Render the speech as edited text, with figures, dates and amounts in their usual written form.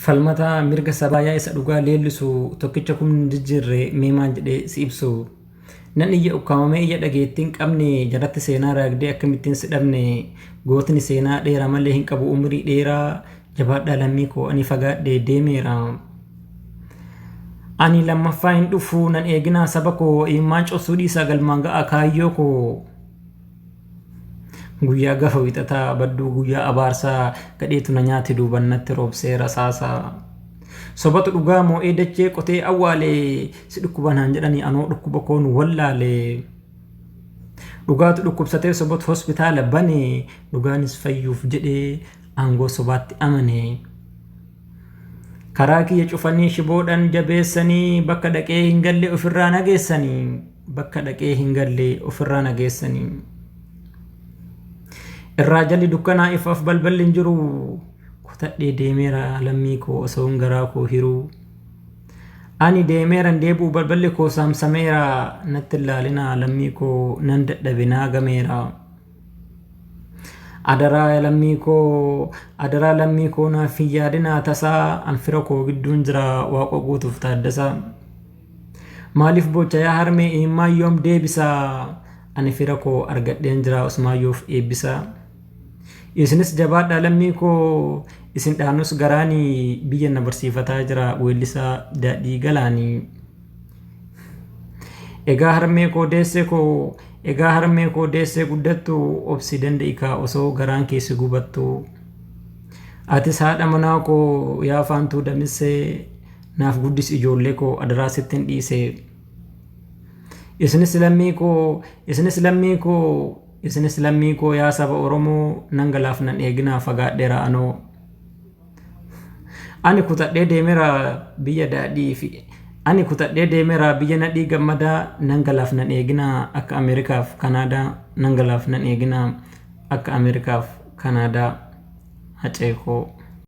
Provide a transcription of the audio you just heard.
falmata mirga sabaa isa dhugaa leellisu tokkicha kumni jijjiirre meemaan jedhee si ibsu nan iyya ukkaamamee iyya dhageettiin qabne jalatti seenaa raagdee akkamittiin si dhabne gootni seenaa dheeraa malee hin qabu umrii dheeraa jabaadhaa lammii koo ani fagaadhee deemeera. Ani lammaffaa hin dhufu nan eeginaa saba koo immaan cobsuu dhiisaa galmaan ga'a kaayyoo koo. Guyyaa gafa wixataa badduu guyyaa abaarsaa gadheetu na nyaate duubannatti roobsee rasaasaa. Sobatu dhugaa moo'ee dachee qotee awwaalee si dhukkubanaan jedhanii anoo dhukkuba koon wallaalee. Dhugaatu dhukkubsatee sobatu hospitaala bane dhugaanis fayyuuf jedhee aangoo sobaatti amane. Karaa kiyya cufanii shiboodhaan jabeessanii bakka dhaqee hin galle ofirraa nageessanii bakka dhaqee hin galle ofirraa nageessanii. Irraa jalli dukkanaa ifaaf balballi hin jiru kutadhee deemeera lammii koo osoo hin garaa koo hiruu. Ani deemeeran deebuu balballi koo saamsameera natti ilaalinaa lammii koo nan dadhabe naa gameera. Adaraa lammii koo naaf hin yaadinaa tasaa an fira koo gidduun jira waaqa guutuuf taaddasaa. Maaliif bocha yaa harmee imimmaan deebisaa ani fira koo argadheen jira osmaayyoof eebbisaa. Isinis jabaadhaa lammii koo isin dhaanus garaanii biyya na barsiifataa jira weellisaa daadhii galaanii. Egaa harmee koo deessee guddattu obsi danda'ikaa osoo garaan keessi gubattu. Atis haadha manaa koo yaa faantuu damissee naaf guddis ijoollee koo adaraa sittin dhiise. Isinis lammii koo yaa saba Oromoo nan galaaf nan eeginaa fagaadheera anoo. Ani kutadhee deemeera biyya nadhii gammadaa nan galaaf nan eeginaa akka Ameerikaaf Kanaadaa nan galaaf nan eeginaa akka Ameerikaaf Kanaadaa Haceekoo.